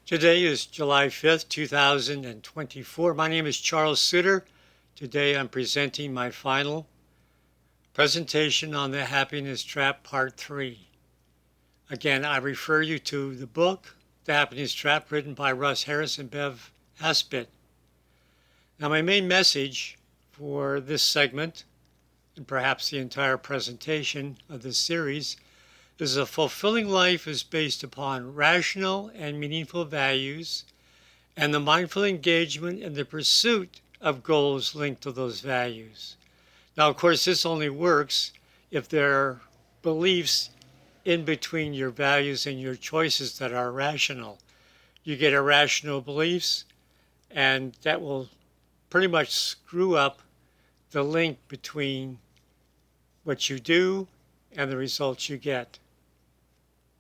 Today is July 5th, 2024. My name is Charles Suter. Today I'm presenting my final presentation on the Happiness Trap Part 3. Again, I refer you to the book, The Happiness Trap, written by Russ Harris and Bev Aspit. Now, my main message for this segment, and perhaps the entire presentation of this series, is a fulfilling life is based upon rational and meaningful values and the mindful engagement in the pursuit of goals linked to those values. Now, of course, this only works if there are beliefs in between your values and your choices that are rational. You get irrational beliefs, and that will pretty much screw up the link between what you do and the results you get.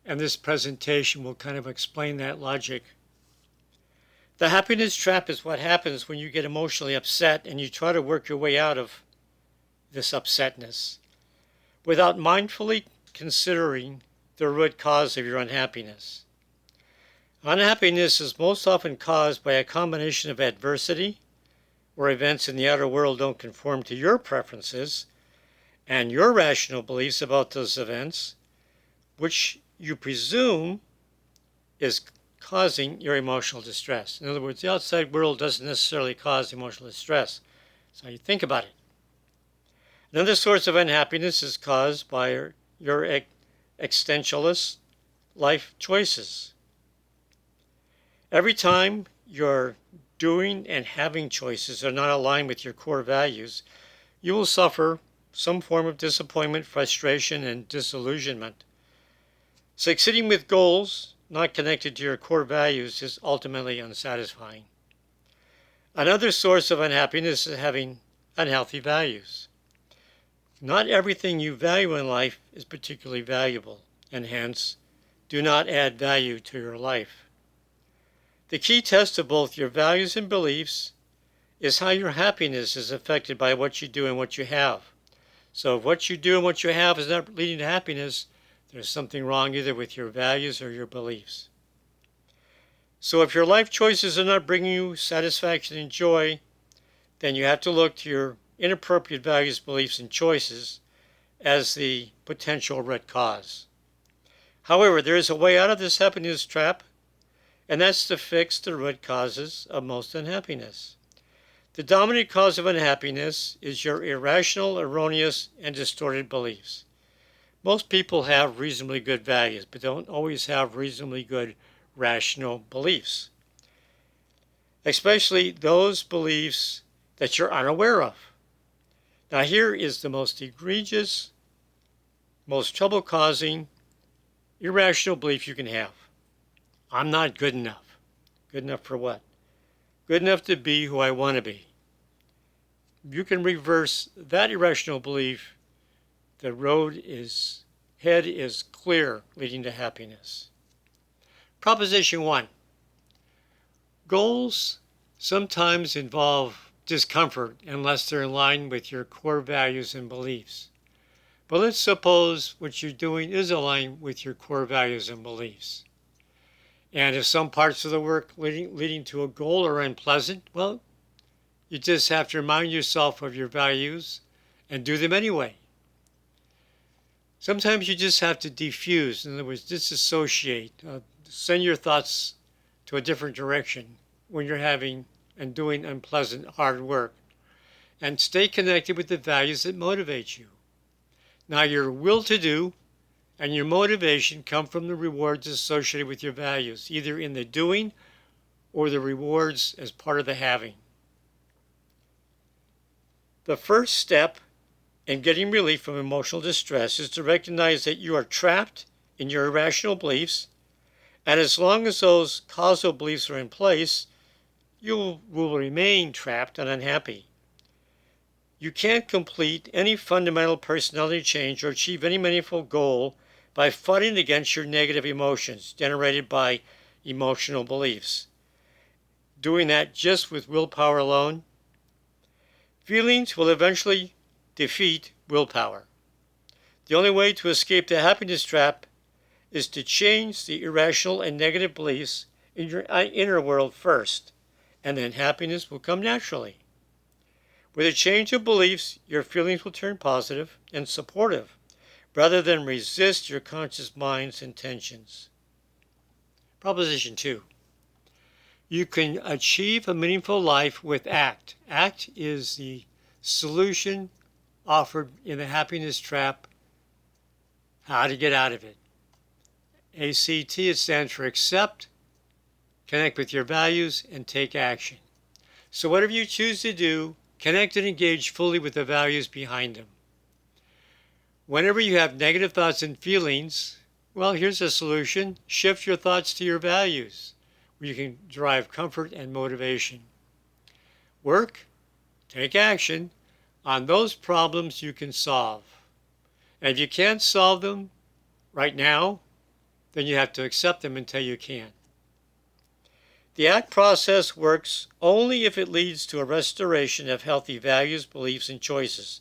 And this presentation will kind of explain that logic. The happiness trap is what happens when you get emotionally upset and you try to work your way out of this upsetness without mindfully considering the root cause of your unhappiness. Unhappiness is most often caused by a combination of adversity, where events in the outer world don't conform to your preferences and your rational beliefs about those events, which you presume is causing your emotional distress. In other words, the outside world doesn't necessarily cause emotional distress. That's how you think about it. Another source of unhappiness is caused by your existentialist life choices. Every time your doing and having choices are not aligned with your core values, you will suffer some form of disappointment, frustration, and disillusionment. Succeeding with goals not connected to your core values is ultimately unsatisfying. Another source of unhappiness is having unhealthy values. Not everything you value in life is particularly valuable, and hence do not add value to your life. The key test of both your values and beliefs is how your happiness is affected by what you do and what you have. So if what you do and what you have is not leading to happiness, there's something wrong either with your values or your beliefs. So if your life choices are not bringing you satisfaction and joy, then you have to look to your inappropriate values, beliefs, and choices as the potential root cause. However, there is a way out of this happiness trap, and that's to fix the root causes of most unhappiness. The dominant cause of unhappiness is your irrational, erroneous, and distorted beliefs. Most people have reasonably good values, but don't always have reasonably good rational beliefs, especially those beliefs that you're unaware of. Now, here is the most egregious, most trouble-causing, irrational belief you can have. I'm not good enough. Good enough for what? Good enough to be who I want to be. You can reverse that irrational belief. The head is clear, leading to happiness. Proposition 1. Goals sometimes involve discomfort unless they're in line with your core values and beliefs. But let's suppose what you're doing is aligned with your core values and beliefs. And if some parts of the work leading to a goal are unpleasant, well, you just have to remind yourself of your values and do them anyway. Sometimes you just have to diffuse, in other words, disassociate, send your thoughts to a different direction when you're having and doing unpleasant, hard work, and stay connected with the values that motivate you. Now, your will to do and your motivation come from the rewards associated with your values, either in the doing or the rewards as part of the having. The first step in getting relief from emotional distress is to recognize that you are trapped in your irrational beliefs, and as long as those causal beliefs are in place, you will remain trapped and unhappy. You can't complete any fundamental personality change or achieve any meaningful goal by fighting against your negative emotions generated by emotional beliefs. Doing that just with willpower alone, feelings will eventually defeat willpower. The only way to escape the happiness trap is to change the irrational and negative beliefs in your inner world first, and then happiness will come naturally. With a change of beliefs, your feelings will turn positive and supportive, rather than resist your conscious mind's intentions. Proposition 2. You can achieve a meaningful life with ACT. ACT is the solution offered in the happiness trap, how to get out of it. ACT, it stands for accept, connect with your values, and take action. So whatever you choose to do, connect and engage fully with the values behind them. Whenever you have negative thoughts and feelings, well, here's a solution. Shift your thoughts to your values, where you can derive comfort and motivation. Work, take action on those problems you can solve. And if you can't solve them right now, then you have to accept them until you can. The ACT process works only if it leads to a restoration of healthy values, beliefs, and choices.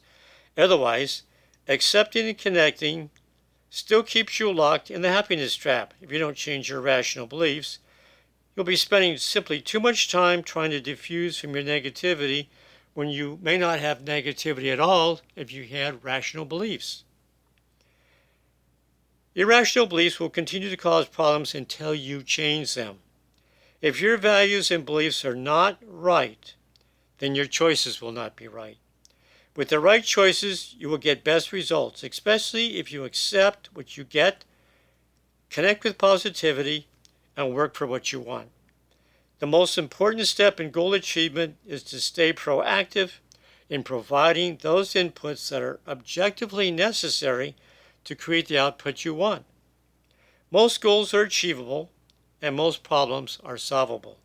Otherwise, accepting and connecting still keeps you locked in the happiness trap. If you don't change your irrational beliefs, you'll be spending simply too much time trying to diffuse from your negativity when you may not have negativity at all if you had rational beliefs. Irrational beliefs will continue to cause problems until you change them. If your values and beliefs are not right, then your choices will not be right. With the right choices, you will get best results, especially if you accept what you get, connect with positivity, and work for what you want. The most important step in goal achievement is to stay proactive in providing those inputs that are objectively necessary to create the output you want. Most goals are achievable, and most problems are solvable.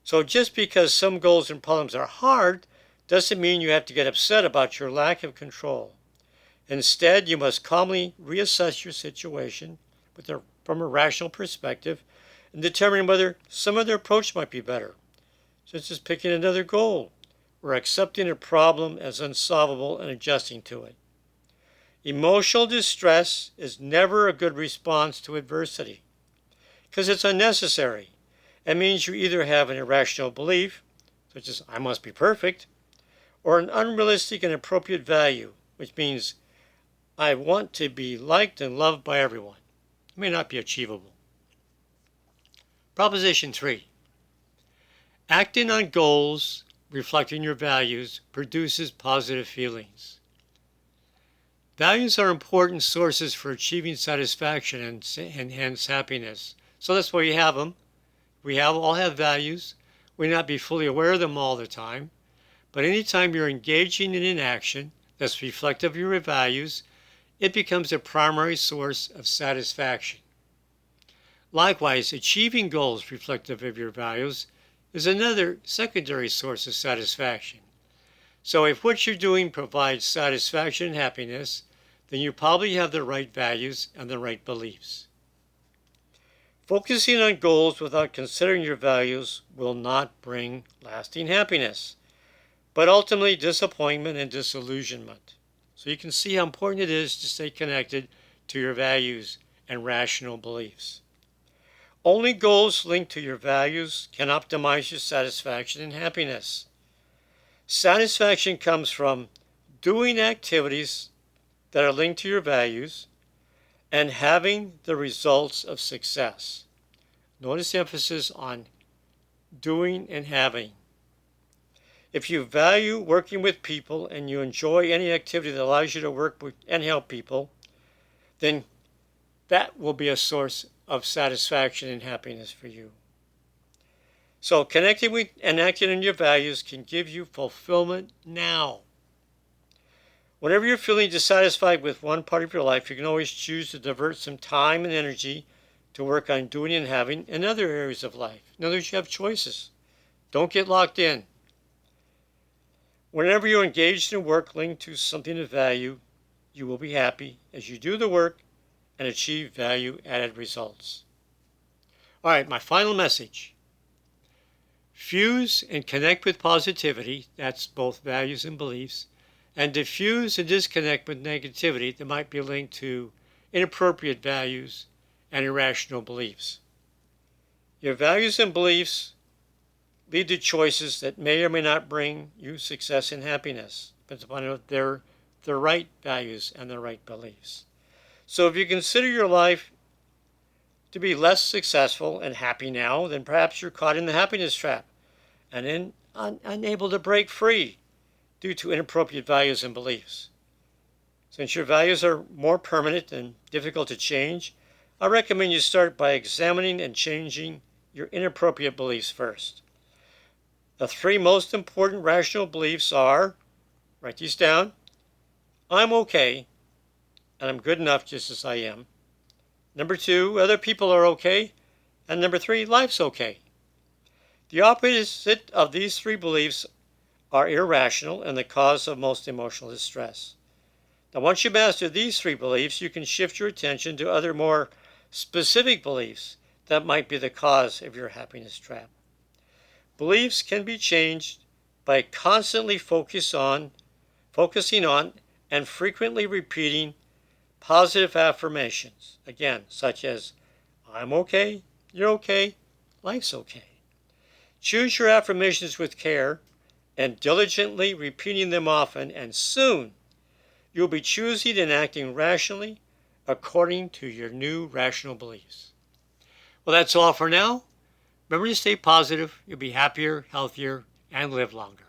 So just because some goals and problems are hard doesn't mean you have to get upset about your lack of control. Instead, you must calmly reassess your situation from a rational perspective and determine whether some other approach might be better, such as picking another goal or accepting a problem as unsolvable and adjusting to it. Emotional distress is never a good response to adversity because it's unnecessary. It means you either have an irrational belief, such as I must be perfect, or an unrealistic and inappropriate value, which means I want to be liked and loved by everyone. It may not be achievable. Proposition 3. Acting on goals reflecting your values produces positive feelings. Values are important sources for achieving satisfaction and hence happiness. So that's why we have them. We all have values. We may not be fully aware of them all the time, but anytime you're engaging in an action that's reflective of your values, it becomes a primary source of satisfaction. Likewise, achieving goals reflective of your values is another secondary source of satisfaction. So if what you're doing provides satisfaction and happiness, then you probably have the right values and the right beliefs. Focusing on goals without considering your values will not bring lasting happiness, but ultimately disappointment and disillusionment. So you can see how important it is to stay connected to your values and rational beliefs. Only goals linked to your values can optimize your satisfaction and happiness. Satisfaction comes from doing activities that are linked to your values and having the results of success. Notice the emphasis on doing and having. If you value working with people and you enjoy any activity that allows you to work with and help people, then that will be a source of satisfaction and happiness for you. So connecting with and acting on your values can give you fulfillment now. Whenever you're feeling dissatisfied with one part of your life, you can always choose to divert some time and energy to work on doing and having in other areas of life. In other words, you have choices. Don't get locked in. Whenever you're engaged in work linked to something of value, you will be happy as you do the work and achieve value-added results. All right, my final message. Fuse and connect with positivity, that's both values and beliefs, and diffuse and disconnect with negativity that might be linked to inappropriate values and irrational beliefs. Your values and beliefs lead to choices that may or may not bring you success and happiness, depends upon if they're the right values and the right beliefs. So if you consider your life to be less successful and happy now, then perhaps you're caught in the happiness trap and unable to break free due to inappropriate values and beliefs. Since your values are more permanent and difficult to change, I recommend you start by examining and changing your inappropriate beliefs first. The 3 most important rational beliefs are, write these down, I'm okay and I'm good enough just as I am. Number 2, other people are okay. And number 3, life's okay. The opposite of these 3 beliefs are irrational and the cause of most emotional distress. Now, once you master these 3 beliefs, you can shift your attention to other more specific beliefs that might be the cause of your happiness trap. Beliefs can be changed by constantly focusing on and frequently repeating positive affirmations, again, such as, I'm okay, you're okay, life's okay. Choose your affirmations with care and diligently repeating them often, and soon you'll be choosing and acting rationally according to your new rational beliefs. Well, that's all for now. Remember to stay positive. You'll be happier, healthier, and live longer.